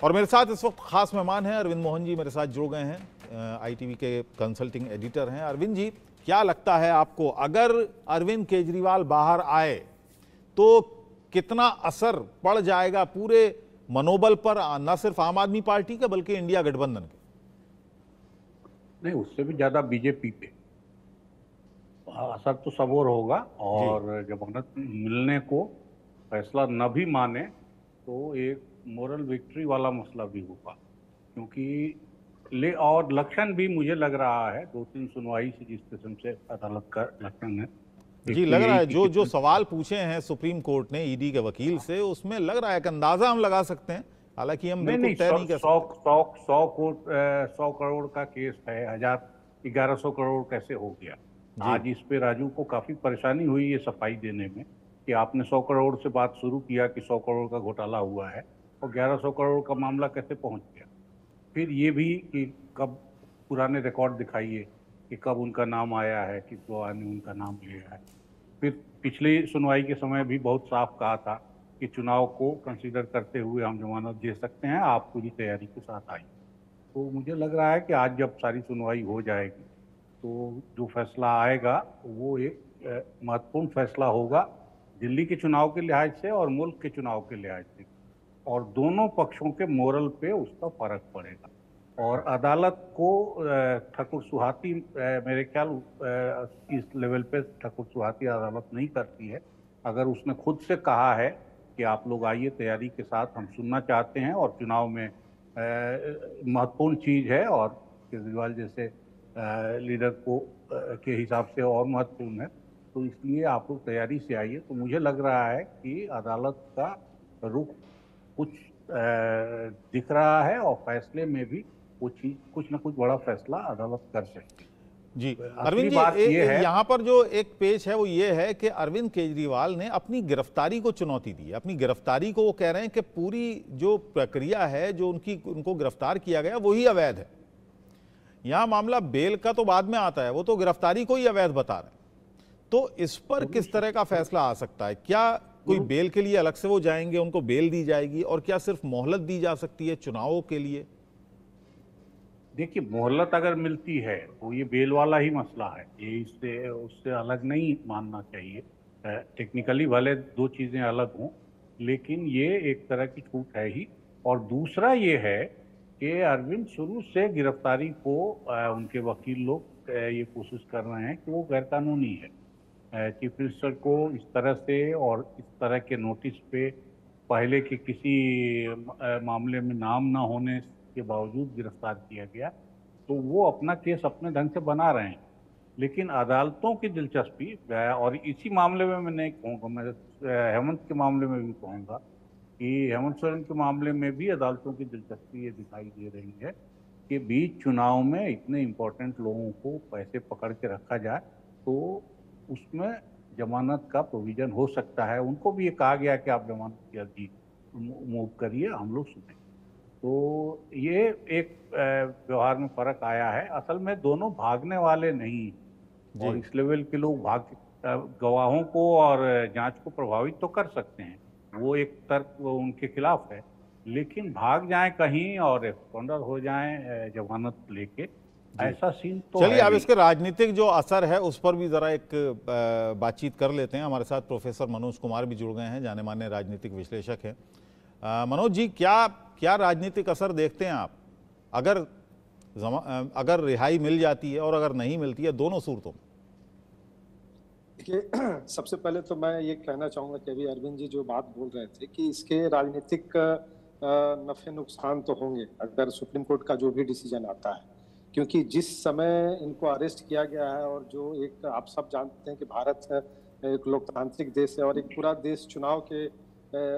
और मेरे साथ इस वक्त खास मेहमान हैं अरविंद मोहन जी, मेरे साथ जुड़ गए हैं, आईटीवी के कंसल्टिंग एडिटर हैं। अरविंद जी, क्या लगता है आपको, अगर अरविंद केजरीवाल बाहर आए तो कितना असर पड़ जाएगा पूरे मनोबल पर, न सिर्फ आम आदमी पार्टी का बल्कि इंडिया गठबंधन के? नहीं, उससे भी ज्यादा बीजेपी पे असर तो सब और होगा। और जमानत मिलने को फैसला न भी माने तो एक मोरल विक्ट्री वाला मसला भी होगा, क्योंकि और लक्षण भी मुझे लग रहा है 2-3 सुनवाई से जिस किस्म से अदालत का लक्षण है, जी एक तो लग रहा यही है कि जो सवाल पूछे हैं सुप्रीम कोर्ट ने ईडी के वकील से, उसमें लग रहा है कि अंदाजा हम लगा सकते हैं, हालांकि हम बिल्कुल तय नहीं कर सकते। 100 करोड़ का केस है, 1100 करोड़ कैसे हो गया? आज इस पे राजू को काफी परेशानी हुई ये सफाई देने में कि आपने 100 करोड़ से बात शुरू किया कि 100 करोड़ का घोटाला हुआ है और 1100 करोड़ का मामला कैसे पहुंच गया। फिर ये भी कि कब पुराने रिकॉर्ड दिखाइए कि कब उनका नाम आया है, किस गवाह ने उनका नाम लिया है। फिर पिछली सुनवाई के समय भी बहुत साफ कहा था कि चुनाव को कंसीडर करते हुए हम जमानत दे सकते हैं, आप पूरी तैयारी के साथ आइए। तो मुझे लग रहा है कि आज जब सारी सुनवाई हो जाएगी तो जो फैसला आएगा वो एक महत्वपूर्ण फैसला होगा दिल्ली के चुनाव के लिहाज से और मुल्क के चुनाव के लिहाज से, और दोनों पक्षों के मोरल पे उसका फर्क पड़ेगा। और अदालत को ठाकुर सुहाती, मेरे ख्याल इस लेवल पे ठाकुर सुहाती अदालत नहीं करती है। अगर उसने खुद से कहा है कि आप लोग आइए तैयारी के साथ, हम सुनना चाहते हैं और चुनाव में महत्वपूर्ण चीज है और केजरीवाल जैसे लीडर को के हिसाब से और महत्वपूर्ण है, तो इसलिए आप लोग तैयारी से आइए, तो मुझे लग रहा है कि अदालत का रुख कुछ दिख रहा है और फैसले में भी कुछ न कुछ बड़ा फैसला अदालत कर सकती है। जी अरविंद जी, यहाँ पर जो एक पेश है वो ये है कि अरविंद केजरीवाल ने अपनी गिरफ्तारी को चुनौती दी है। अपनी गिरफ्तारी को वो कह रहे हैं कि पूरी जो प्रक्रिया है, जो उनको गिरफ्तार किया गया वही अवैध है। यहाँ मामला बेल का तो बाद में आता है, वो तो गिरफ्तारी को ही अवैध बता रहे हैं। तो इस पर किस तरह का फैसला आ सकता है? क्या कोई बेल के लिए अलग से वो जाएंगे, उनको बेल दी जाएगी, और क्या सिर्फ मोहलत दी जा सकती है चुनावों के लिए? देखिए, मोहलत अगर मिलती है तो ये बेल वाला ही मसला है, ये इससे उससे अलग नहीं मानना चाहिए। टेक्निकली भले दो चीजें अलग हों, लेकिन ये एक तरह की छूट है ही। और दूसरा ये है कि अरविंद शुरू से गिरफ्तारी को उनके वकील लोग ये कोशिश कर रहे हैं कि वो गैरकानूनी है। चीफ मिनिस्टर को इस तरह से और इस तरह के नोटिस पे पहले के किसी मामले में नाम ना होने के बावजूद गिरफ्तार किया गया, तो वो अपना केस अपने ढंग से बना रहे हैं। लेकिन अदालतों की दिलचस्पी, और इसी मामले में मैं नहीं कहूँगा, मैं हेमंत के मामले में भी कहूँगा कि हेमंत सोरेन के मामले में भी अदालतों की दिलचस्पी ये दिखाई दे रही है कि बीच चुनाव में इतने इम्पोर्टेंट लोगों को पैसे पकड़ के रखा जाए तो उसमें जमानत का प्रोविजन हो सकता है। उनको भी ये कहा गया कि आप जमानत की अर्जी मूव करिए, हम लोग सुने। तो ये एक व्यवहार में फर्क आया है। असल में दोनों भागने वाले नहीं, और इस लेवल के लोग गवाहों को और जांच को प्रभावित तो कर सकते हैं, वो एक तर्क उनके खिलाफ है, लेकिन भाग जाएं कहीं और एब्सकॉन्डर हो जाएं जमानत लेके, ऐसा सीन तो चलिए अब इसके राजनीतिक जो असर है उस पर भी जरा एक बातचीत कर लेते हैं। हमारे साथ प्रोफेसर मनोज कुमार भी जुड़ गए हैं, जाने माने राजनीतिक विश्लेषक हैं। मनोज जी, क्या राजनीतिक असर देखते हैं आप, अगर रिहाई मिल जाती है और अगर नहीं मिलती है, दोनों सूरतों में? देखिए, सबसे पहले तो मैं ये कहना चाहूंगा कि अभी अरविंद जी जो बात बोल रहे थे कि इसके राजनीतिक नफे नुकसान तो होंगे अगर सुप्रीम कोर्ट का जो भी डिसीजन आता है, क्योंकि जिस समय इनको अरेस्ट किया गया है और जो एक आप सब जानते हैं कि भारत एक लोकतांत्रिक देश है और एक पूरा देश चुनाव के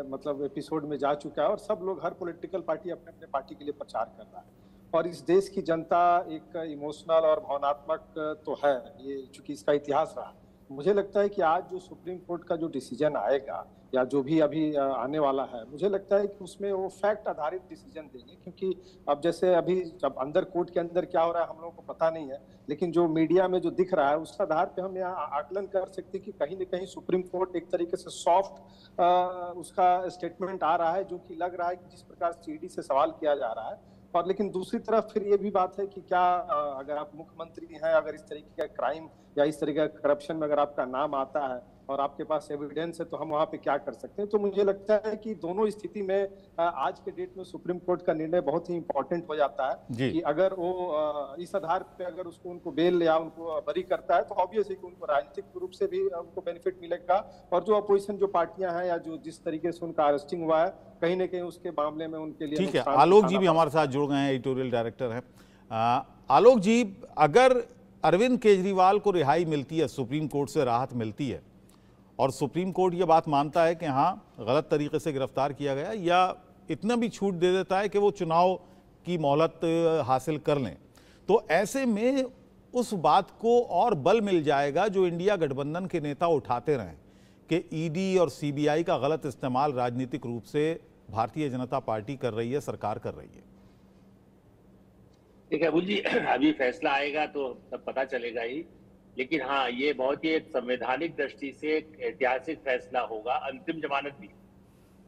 मतलब एपिसोड में जा चुका है और सब लोग, हर पॉलिटिकल पार्टी अपने अपने पार्टी के लिए प्रचार कर रहा है। और इस देश की जनता एक इमोशनल और भावनात्मक तो है, ये चूंकि इसका इतिहास रहा, मुझे लगता है कि आज जो सुप्रीम कोर्ट का जो डिसीजन आएगा या जो भी अभी आने वाला है, मुझे लगता है कि उसमें वो फैक्ट आधारित डिसीजन देंगे, क्योंकि अब जैसे अभी जब अंदर कोर्ट के अंदर क्या हो रहा है हम लोगों को पता नहीं है, लेकिन जो मीडिया में जो दिख रहा है उस आधार पे हम यहाँ आकलन कर सकते हैं कि कहीं न कहीं सुप्रीम कोर्ट एक तरीके से सॉफ्ट उसका स्टेटमेंट आ रहा है, जो कि लग रहा है कि जिस प्रकार से ईडी से सवाल किया जा रहा है। और लेकिन दूसरी तरफ फिर ये भी बात है कि क्या अगर आप मुख्यमंत्री हैं, अगर इस तरीके का क्राइम या इस तरीके का करप्शन में अगर आपका नाम आता है और आपके पास एविडेंस है, तो हम वहां पे क्या कर सकते हैं। तो मुझे लगता है कि दोनों स्थिति में आज के डेट में सुप्रीम कोर्ट का निर्णय बहुत ही इंपॉर्टेंट हो जाता है कि अगर वो इस आधार पे अगर उसको उनको बेल या उनको बरी करता है, तो ऑब्वियस है कि उनको राजनीतिक रूप से भी उनको बेनिफिट मिलेगा, और जो अपोजिशन जो पार्टियां हैं या जो जिस तरीके से उनका अरेस्टिंग हुआ है, कहीं ना कहीं उसके मामले में उनके लिए। ठीक है, आलोक जी भी हमारे साथ जुड़ गए हैं, एडिटोरियल डायरेक्टर हैं। आलोक जी, अगर अरविंद केजरीवाल को रिहाई मिलती है, सुप्रीम कोर्ट से राहत मिलती है और सुप्रीम कोर्ट ये बात मानता है कि हाँ गलत तरीके से गिरफ्तार किया गया, या इतना भी छूट दे देता है कि वो चुनाव की मोहलत हासिल कर लें, तो ऐसे में उस बात को और बल मिल जाएगा जो इंडिया गठबंधन के नेता उठाते रहें कि ईडी और सीबीआई का गलत इस्तेमाल राजनीतिक रूप से भारतीय जनता पार्टी कर रही है, सरकार कर रही है। ठीक है अबुल जी, अभी फैसला आएगा तो तब पता चलेगा ही, लेकिन हाँ ये बहुत ही एक संवैधानिक दृष्टि से एक ऐतिहासिक फैसला होगा, अंतिम जमानत भी,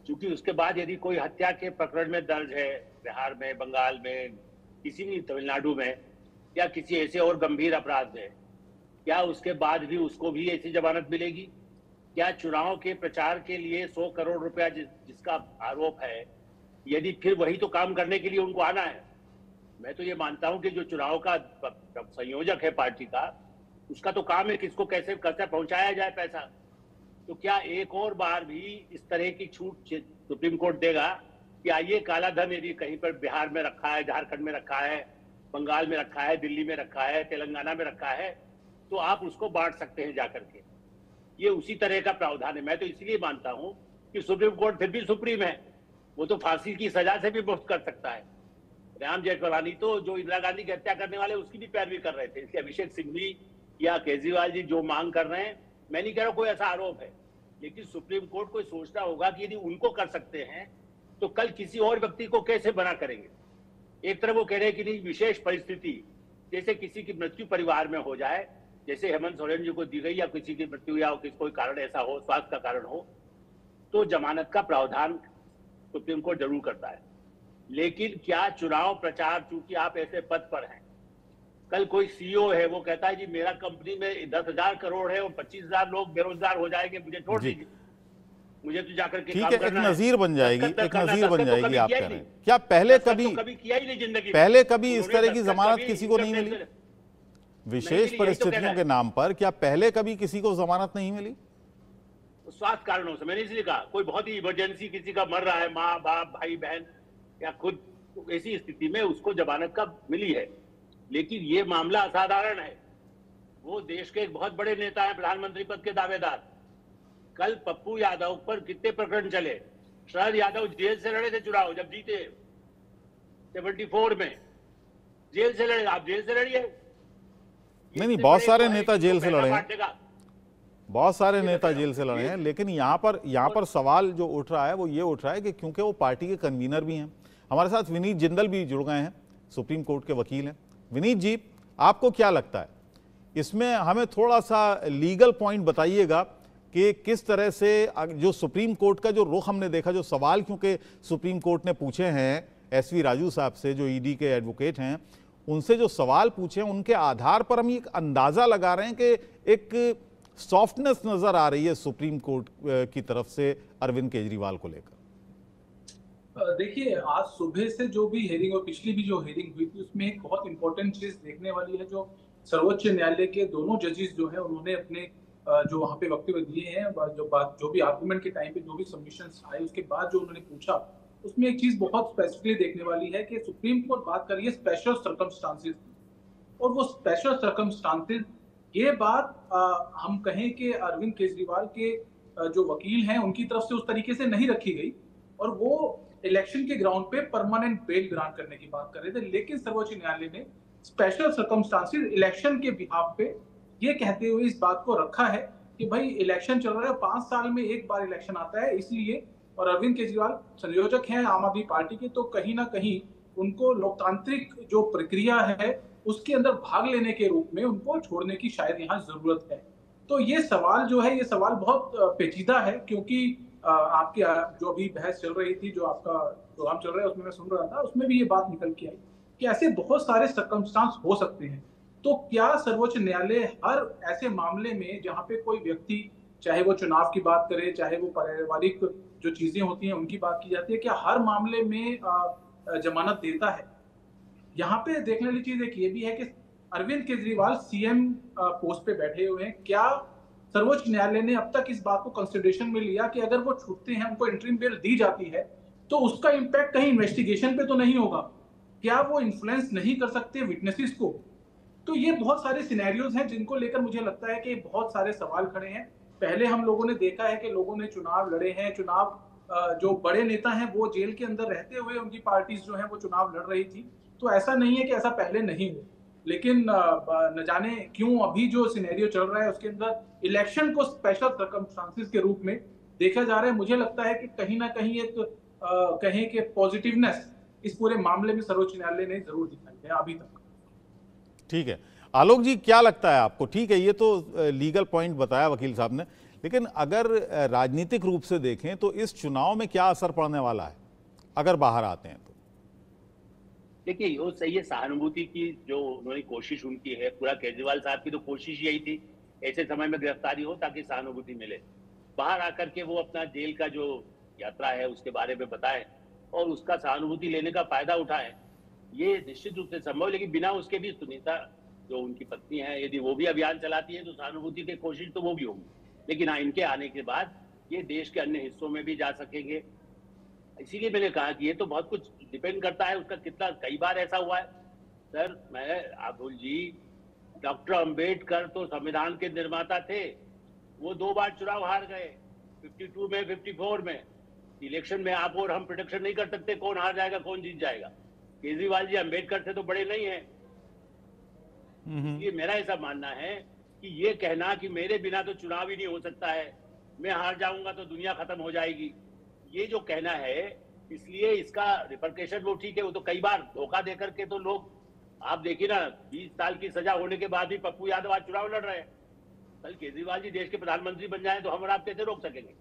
क्योंकि उसके बाद यदि कोई हत्या के प्रकरण में दर्ज है बिहार में, बंगाल में, किसी भी तमिलनाडु में, या किसी ऐसे और गंभीर अपराध में, क्या उसके बाद भी उसको भी ऐसी जमानत मिलेगी? क्या चुनाव के प्रचार के लिए 100 करोड़ रुपया जिसका आरोप है, यदि फिर वही तो काम करने के लिए उनको आना है? मैं तो ये मानता हूं कि जो चुनाव का संयोजक है पार्टी का, उसका तो काम है किसको कैसे पहुंचाया जाए पैसा। तो क्या एक और बार भी इस तरह की छूट सुप्रीम कोर्ट देगा कि आइए काला धन यदि कहीं पर बिहार में रखा है, झारखंड में रखा है, बंगाल में रखा है, दिल्ली में रखा है, तेलंगाना में रखा है, तो आप उसको बांट सकते हैं जाकर के। ये उसी तरह का प्रावधान है। मैं तो इसलिए मानता हूं कि सुप्रीम कोर्ट फिर भी सुप्रीम है, वो तो फांसी की सजा से भी मुक्त कर सकता है। राम जेठमलानी तो जो इंदिरा गांधी की हत्या करने वाले उसकी भी पैरवी कर रहे थे, इसलिए अभिषेक सिंघवी या केजरीवाल जी जो मांग कर रहे हैं, मैं नहीं कह रहा कोई ऐसा आरोप है, लेकिन सुप्रीम कोर्ट को सोचना होगा कि यदि उनको कर सकते हैं तो कल किसी और व्यक्ति को कैसे बना करेंगे। एक तरफ वो कह रहे हैं कि नहीं, विशेष परिस्थिति जैसे किसी की मृत्यु परिवार में हो जाए, जैसे हेमंत सोरेन जी को दी गई, या किसी की मृत्यु या कोई कारण ऐसा हो, स्वास्थ्य का कारण हो, तो जमानत का प्रावधान सुप्रीम कोर्ट जरूर करता है। लेकिन क्या चुनाव प्रचार, चूंकि आप ऐसे पद पर हैं, कल कोई सीईओ है वो कहता है जी मेरा कंपनी में 10,000 करोड़ है और 25,000 लोग बेरोजगार हो जाएंगे, मुझे छोड़ दीजिए, मुझे तो जाकर के काम करना है। एक नजीर बन जाएगी, एक नजीर बन जाएगी। आप कह रहे हैं क्या पहले कभी किया ही नहीं जिंदगी, पहले कभी इस तरह की जमानत किसी को नहीं मिली? विशेष परिस्थितियों के नाम पर क्या पहले कभी किसी को जमानत नहीं मिली? स्वास्थ्य कारणों से, मैंने इसलिए कहा कोई बहुत ही इमरजेंसी किसी का मर रहा है, माँ बाप भाई बहन या खुद, तो ऐसी स्थिति में उसको जमानत का मिली है। लेकिन ये मामला असाधारण है। वो देश के एक बहुत बड़े नेता हैं, प्रधानमंत्री पद के दावेदार। कल पप्पू यादव पर कितने प्रकरण चले? शरद यादव जेल से लड़े थे चुनाव, जब जीते 74 में जेल से लड़े। आप जेल से लड़िए। नहीं, बहुत सारे नेता जेल से लड़े हैं, बहुत सारे नेता जेल से लड़े हैं, लेकिन यहाँ पर सवाल जो उठ रहा है वो ये उठ रहा है कि क्योंकि वो पार्टी के कन्वीनर भी हैं। हमारे साथ विनीत जिंदल भी जुड़ गए हैं, सुप्रीम कोर्ट के वकील हैं। विनीत जी, आपको क्या लगता है इसमें? हमें थोड़ा सा लीगल पॉइंट बताइएगा कि किस तरह से जो सुप्रीम कोर्ट का जो रुख हमने देखा, जो सवाल क्योंकि सुप्रीम कोर्ट ने पूछे हैं एसवी राजू साहब से, जो ईडी के एडवोकेट हैं, उनसे जो सवाल पूछे हैं उनके आधार पर हम एक अंदाजा लगा रहे हैं कि एक सॉफ्टनेस नजर आ रही है सुप्रीम कोर्ट की तरफ से अरविंद केजरीवाल को लेकर। देखिए, आज सुबह से जो भी हेयरिंग और पिछली भी जो हेयरिंग हुई थी, उसमें एक बहुत इंपॉर्टेंट चीज देखने वाली है। जो सर्वोच्च न्यायालय के दोनों जजेस जो है, उन्होंने अपने जो वहाँ पे वक्तव्य दिए हैं, जो भी आर्गुमेंट के टाइम पे जो भी सबमिशंस आए, उसके बाद जो उन्होंने पूछा, उसमें एक चीज बहुत स्पेसिफिकली देखने वाली है कि सुप्रीम कोर्ट बात कर रही है स्पेशल सर्कमस्टांसेस, और वो स्पेशल सर्कमस्टांसेस, ये बात हम कहें कि अरविंद केजरीवाल के जो वकील हैं उनकी तरफ से उस तरीके से नहीं रखी गई, और वो इलेक्शन के ग्राउंड पे परमानेंट बेल ग्रांट करने की बात कर रहे थे। लेकिन सर्वोच्च न्यायालय ने स्पेशल सर्कमस्टांसेस इलेक्शन के बिहाफ पे ये कहते हुए इस बात को रखा है कि भाई इलेक्शन चल रहा है, 5 साल में एक बार इलेक्शन आता है, इसलिए, और अरविंद केजरीवाल संयोजक हैं आम आदमी पार्टी के, तो कहीं ना कहीं उनको लोकतांत्रिक जो प्रक्रिया है उसके अंदर भाग लेने के रूप में उनको छोड़ने की शायद यहाँ जरूरत है। तो ये सवाल जो है, ये सवाल बहुत पेचीदा है, क्योंकि आपकी जो अभी बहस चल रही थी, जो आपका प्रोग्राम चल रहा है उसमें मैं सुन रहा था, उसमें भी ये बात निकल के आई कि ऐसे बहुत सारे सर्कमस्टांस हो सकते हैं। तो क्या सर्वोच्च न्यायालय हर ऐसे मामले में जहां पे कोई व्यक्ति, चाहे वो चुनाव की बात करे, चाहे वो पारिवारिक जो चीजें होती हैं उनकी बात की जाती है, क्या हर मामले में जमानत देता है? यहाँ पे देखने वाली चीज एक ये भी है कि अरविंद केजरीवाल सीएम पोस्ट पे बैठे हुए हैं। क्या सर्वोच्च न्यायालय ने अब तक इस बात को कंसिडरेशन में लिया कि अगर वो छूटते हैं, उनको इंटरिम बेल दी जाती है, तो उसका इंपैक्ट कहीं इन्वेस्टिगेशन पे तो नहीं होगा? क्या वो इन्फ्लुएंस नहीं कर सकते विटनेसेस को? तो ये बहुत सारे सिनेरियोज हैं जिनको लेकर मुझे लगता है कि बहुत सारे सवाल खड़े हैं। पहले हम लोगों ने देखा है कि लोगों ने चुनाव लड़े हैं, चुनाव जो बड़े नेता हैं वो जेल के अंदर रहते हुए उनकी पार्टीज जो है वो चुनाव लड़ रही थी। तो ऐसा नहीं है कि ऐसा पहले नहीं हो, लेकिन न जाने क्यों अभी जो सिनेरियो चल रहा है उसके अंदर इलेक्शन को स्पेशल सर्कमस्टांसेस के रूप में देखा जा रहा है। मुझे लगता है कि कहीं ना कहीं एक कहें कि पॉजिटिवनेस इस पूरे मामले में सर्वोच्च न्यायालय ने जरूर दिखाई है अभी तक। ठीक है, आलोक जी क्या लगता है आपको? ठीक है, ये तो लीगल पॉइंट बताया वकील साहब ने, लेकिन अगर राजनीतिक रूप से देखें तो इस चुनाव में क्या असर पड़ने वाला है अगर बाहर आते हैं तो? देखिए, वो सही है, सहानुभूति की जो उन्होंने कोशिश उनकी है, पूरा केजरीवाल साहब की तो कोशिश यही थी ऐसे समय में गिरफ्तारी हो ताकि सहानुभूति मिले, बाहर आकर के वो अपना जेल का जो यात्रा है उसके बारे में बताएं और उसका सहानुभूति लेने का फायदा उठाएं। ये निश्चित रूप से संभव, लेकिन बिना उसके भी सुनीता जो उनकी पत्नी है, यदि वो भी अभियान चलाती है तो सहानुभूति की कोशिश तो वो भी होगी। लेकिन हाँ, इनके आने के बाद ये देश के अन्य हिस्सों में भी जा सकेंगे। इसीलिए मैंने कहा कि ये तो बहुत कुछ डिपेंड करता है उसका कितना, कई बार ऐसा हुआ है सर। मैं राहुल जी, डॉक्टर अंबेडकर तो संविधान के निर्माता थे, वो 2 बार चुनाव हार गए, 52 में 54 में। इलेक्शन में आप और हम प्रेडिक्शन नहीं कर सकते कौन हार जाएगा कौन जीत जाएगा। केजरीवाल जी अंबेडकर से तो बड़े नहीं है। ये मेरा ऐसा मानना है कि ये कहना कि मेरे बिना तो चुनाव ही नहीं हो सकता है, मैं हार जाऊंगा तो दुनिया खत्म हो जाएगी, ये जो कहना है, इसलिए इसका रिपरकेशन वो ठीक है, वो तो कई बार धोखा देकर के तो लोग, आप देखिए ना, 20 साल की सजा होने के बाद भी पप्पू यादव आज चुनाव लड़ रहे हैं। कल केजरीवाल जी देश के प्रधानमंत्री बन जाए तो हम और आप कैसे रोक सकेंगे?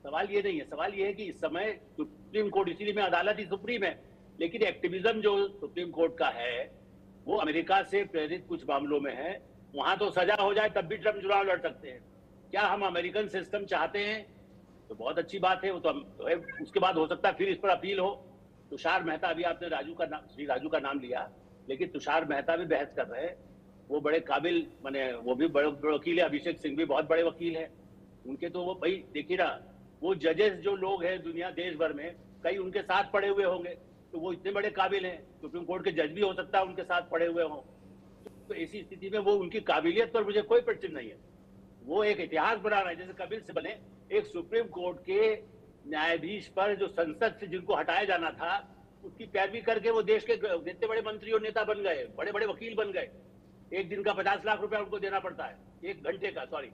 सवाल ये नहीं है, सवाल ये है कि इस समय सुप्रीम कोर्ट, इसीलिए में अदालत ही सुप्रीम है, लेकिन एक्टिविज्म जो सुप्रीम कोर्ट का है वो अमेरिका से प्रेरित कुछ मामलों में है। वहां तो सजा हो जाए तब भी ट्रम्प चुनाव लड़ सकते हैं। क्या हम अमेरिकन सिस्टम चाहते हैं? तो बहुत अच्छी बात है, वो तो उसके बाद हो सकता है फिर इस पर अपील हो। तुषार मेहता, अभी आपने श्री राजू का नाम लिया, लेकिन तुषार मेहता भी बहस कर रहे हैं, वो बड़े काबिल, माने वो भी बड़े वकील है। अभिषेक सिंह भी बहुत बड़े वकील है उनके, तो वो भाई देखिए ना, वो जजेस जो लोग हैं दुनिया देश भर में, कई उनके साथ पड़े हुए होंगे, तो वो इतने बड़े काबिल हैं, सुप्रीम कोर्ट के जज भी हो सकता है उनके साथ पड़े हुए हों। तो ऐसी स्थिति में वो, उनकी काबिलियत पर मुझे कोई प्रश्न नहीं है। वो एक इतिहास बना रहा है, जैसे कपिल सिब्बल ने एक सुप्रीम कोर्ट के न्यायाधीश पर जो संसद से जिनको हटाया जाना था उसकी पैरवी करके वो देश के इतने बड़े मंत्री और नेता बन गए, बड़े बड़े वकील बन गए। एक दिन का 50 लाख रुपया उनको देना पड़ता है, 1 घंटे का, सॉरी।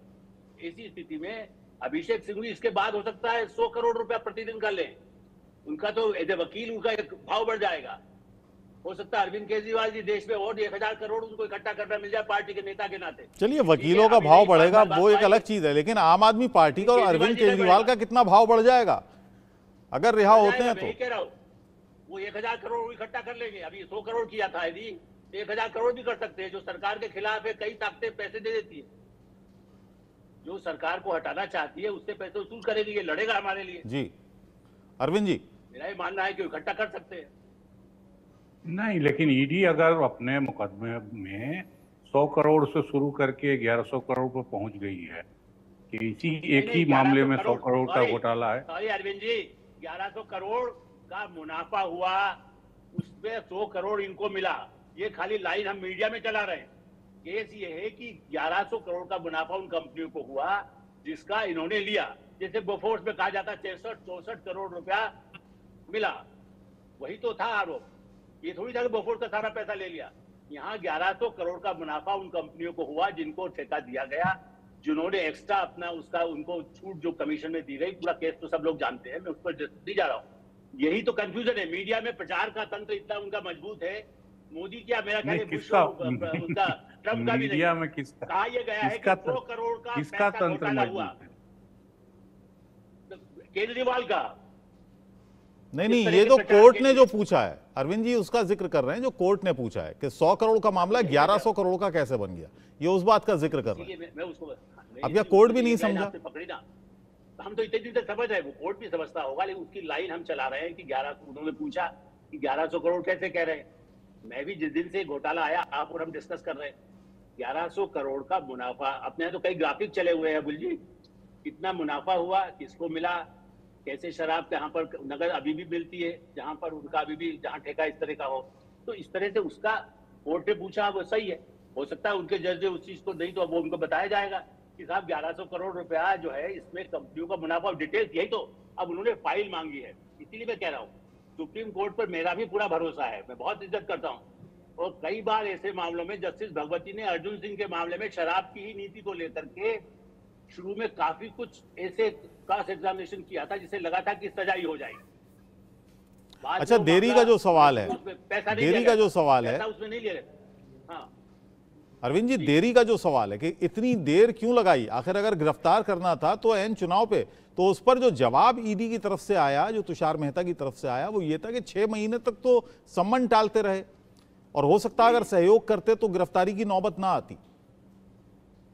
ऐसी स्थिति में अभिषेक सिंह भी इसके बाद हो सकता है 100 करोड़ रुपया प्रतिदिन का लें, उनका तो एज ए वकील उनका एक भाव बढ़ जाएगा। हो सकता है अरविंद केजरीवाल जी देश में और 1000 करोड़ उनको इकट्ठा करना मिल जाए पार्टी के नेता के नाते। चलिए, वकीलों का भाव बढ़ेगा वो एक अलग चीज है, लेकिन आम आदमी पार्टी का और अरविंद केजरीवाल का कितना भाव बढ़ जाएगा अगर रिहा होते हैं तो? कह रहा हूं, वो 1000 करोड़ इकट्ठा कर लेंगे। अभी 100 करोड़ किया था, यदि 1000 करोड़ भी कर सकते हैं। जो सरकार के खिलाफ है, कई ताकतें पैसे दे देती है, जो सरकार को हटाना चाहती है उससे पैसे वसूल करेगी, ये लड़ेगा हमारे लिए। जी अरविंद जी, मेरा ये मानना है कि इकट्ठा कर सकते हैं। नहीं, लेकिन ईडी अगर अपने मुकदमे में 100 करोड़ से शुरू करके 1100 करोड़ पर पहुंच गई है कि इसी एक ही मामले में 100 करोड़ का घोटाला है। सॉरी अरविंद जी, 1100 करोड़ का मुनाफा हुआ, उसमें 100 करोड़ इनको मिला। ये खाली लाइन हम मीडिया में चला रहे हैं। केस ये है कि 1100 करोड़ का मुनाफा उन कंपनियों को हुआ जिसका इन्होंने लिया। जैसे बोफोर्स में कहा जाता 63-64 करोड़ रुपया मिला, वही तो था आरोप। ये थोड़ी था कि बोफोर्स का सारा पैसा ले लिया। यहाँ 1100 करोड़ का मुनाफा उन कंपनियों को हुआ जिनको ठेका दिया गया, जिन्होंने एक्स्ट्रा अपना उसका उनको छूट जो कमीशन में दी गई। पूरा केस तो सब लोग जानते हैं, मैं उस पर नहीं जा रहा हूँ। यही तो कंफ्यूजन है। मीडिया में प्रचार का तंत्र इतना उनका मजबूत है। मोदी क्या, मेरा ख्याल है उनका ट्रम्प का भी नहीं में किसका कहा यह गया है कि 100 करोड़ का किसका पैसा तंत्र घोटाला हुआ, केजरीवाल का। नहीं, ये तो कोर्ट ने जो पूछा है, अरविंद जी उसका जिक्र कर रहे हैं, जो कोर्ट ने पूछा है कि 100 करोड़ का मामला 1100 करोड़ का कैसे बन गया, ये उस बात का जिक्र कर रहे हैं। मैं उसको अब क्या कोर्ट भी नहीं समझा? पकड़ी ना, हम तो इतने दिन तक समझ रहे, वो कोर्ट भी समझता होगा, लेकिन उसकी लाइन हम चला रहे हैं कि 1100, उन्होंने पूछा कि 1100 करोड़ कैसे कह रहे हैं। मैं भी जिस दिन से घोटाला आया, आप और हम डिस्कस कर रहे हैं 1100 करोड़ का मुनाफा। अपने यहाँ तो कई ग्राफिक चले हुए हैं बुल जी, कितना मुनाफा हुआ, किसको मिला, कैसे शराब कहाँ पर नगद अभी भी मिलती है, जहां पर उनका अभी भी जहां ठेका इस तरह का हो, तो इस तरह से उसका कोर्ट ने पूछा, वो सही है। हो सकता है उनके जज ने उस चीज को नहीं, तो अब वो उनको बताया जाएगा कि साहब 1100 करोड़ रुपया जो है इसमें कंपनियों का मुनाफा, डिटेल यही तो। अब उन्होंने फाइल मांगी है, इसीलिए मैं कह रहा हूँ सुप्रीम कोर्ट पर मेरा भी पूरा भरोसा है, मैं बहुत इज्जत करता हूँ। और कई बार ऐसे मामलों में जस्टिस भगवती ने अर्जुन सिंह के मामले में शराब की ही नीति को लेकर के शुरू में काफी कुछ ऐसे क्रॉस एग्जामिनेशन किया था जिससे लगा था कि सजा ही हो जाएगी। अच्छा, देरी का जो सवाल है, देरी का जो सवाल है उसमें नहीं ले रहे। हाँ अरविंद जी, देरी का जो सवाल है कि इतनी देर क्यों लगाई? आखिर अगर गिरफ्तार करना था तो एन चुनाव पे, तो उस पर जो जवाब ईडी की तरफ से आया, जो तुषार मेहता की तरफ से आया, वो ये था कि 6 महीने तक तो सम्मन टालते रहे, और हो सकता अगर सहयोग करते तो गिरफ्तारी की नौबत ना आती।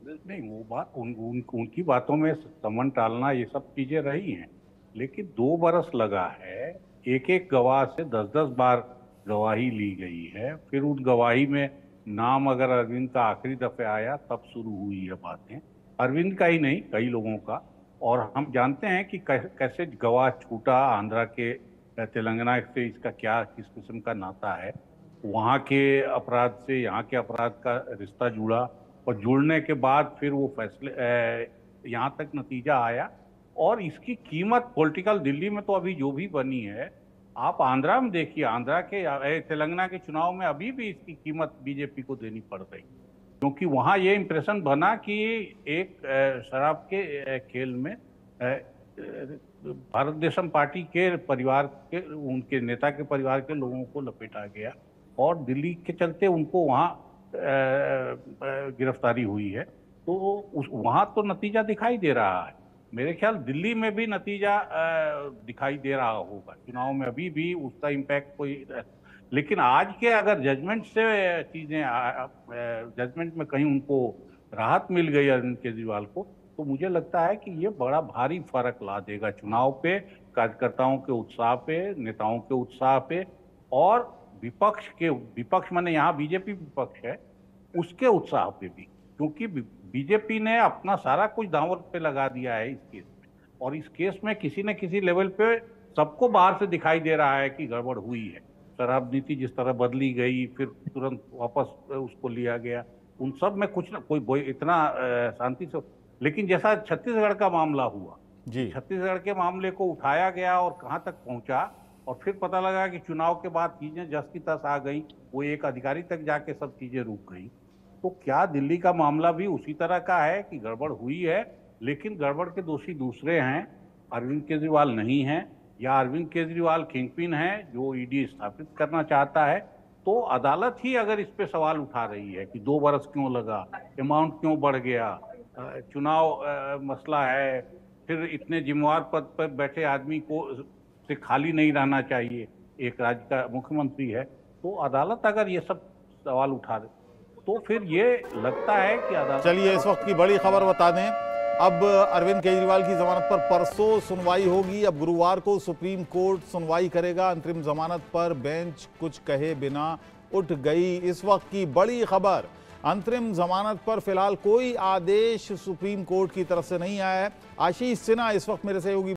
नहीं, वो बात उनकी बातों में समन टालना ये सब चीजें रही हैं, लेकिन 2 बरस लगा है, एक गवाह से 10-10 बार गवाही ली गई है, फिर उन गवाही में नाम अगर अरविंद का आखिरी दफे आया तब शुरू हुई है बातें, अरविंद का ही नहीं कई लोगों का। और हम जानते हैं कि कैसे गवाह छूटा, आंध्रा के तेलंगाना से इसका क्या किस किस्म का नाता है, वहाँ के अपराध से यहाँ के अपराध का रिश्ता जुड़ा, और जुड़ने के बाद फिर वो फैसले यहाँ तक नतीजा आया। और इसकी कीमत पॉलिटिकल दिल्ली में तो अभी जो भी बनी है, आप आंध्रा में देखिए, आंध्रा के तेलंगाना के चुनाव में अभी भी इसकी कीमत बीजेपी को देनी पड़ रही, क्योंकि वहाँ ये इम्प्रेशन बना कि एक शराब के खेल में भारत देशम पार्टी के परिवार के, उनके नेता के परिवार के लोगों को लपेटा गया, और दिल्ली के चलते उनको वहाँ गिरफ्तारी हुई है। तो वहां तो नतीजा दिखाई दे रहा है, मेरे ख्याल दिल्ली में भी नतीजा दिखाई दे रहा होगा, चुनाव में अभी भी उसका इम्पैक्ट कोई। लेकिन आज के अगर जजमेंट से चीजें, जजमेंट में कहीं उनको राहत मिल गई अरविंद केजरीवाल को, तो मुझे लगता है कि ये बड़ा भारी फर्क ला देगा चुनाव पे, कार्यकर्ताओं के उत्साह पे, नेताओं के उत्साह पे, और विपक्ष माने यहाँ बीजेपी विपक्ष है, उसके उत्साह पे भी, क्योंकि बीजेपी ने अपना सारा कुछ दांव पे लगा दिया है इस केस में, और इस केस में किसी न किसी लेवल पे सबको बाहर से दिखाई दे रहा है कि गड़बड़ हुई है। शराब नीति जिस तरह बदली गई, फिर तुरंत वापस उसको लिया गया, उन सब में कुछ ना कोई इतना शांति से। लेकिन जैसा छत्तीसगढ़ का मामला हुआ जी, छत्तीसगढ़ के मामले को उठाया गया और कहाँ तक पहुंचा, और फिर पता लगा कि चुनाव के बाद चीजें जस की तस आ गई, वो एक अधिकारी तक जाके सब चीजें रुक गई। तो क्या दिल्ली का मामला भी उसी तरह का है कि गड़बड़ हुई है, लेकिन गड़बड़ के दोषी दूसरे हैं, अरविंद केजरीवाल नहीं है, या अरविंद केजरीवाल किंगपिन है जो ईडी स्थापित करना चाहता है? तो अदालत ही अगर इस पे सवाल उठा रही है कि 2 बरस क्यों लगा, अमाउंट क्यों बढ़ गया, चुनाव मसला है, फिर इतने जिम्मेवार पद पर बैठे आदमी को से खाली नहीं रहना चाहिए, एक राज्य का मुख्यमंत्री है, तो अदालत अगर ये सब सवाल उठा दे तो फिर ये लगता है कि अदालत। चलिए, इस वक्त की बड़ी खबर बता दें, अब अरविंद केजरीवाल की जमानत पर परसों सुनवाई होगी। अब गुरुवार को सुप्रीम कोर्ट सुनवाई करेगा। अंतरिम जमानत पर बेंच कुछ कहे बिना उठ गई। इस वक्त की बड़ी खबर, अंतरिम जमानत पर फिलहाल कोई आदेश सुप्रीम कोर्ट की तरफ से नहीं आया है। आशीष सिन्हा इस वक्त मेरे सहयोगी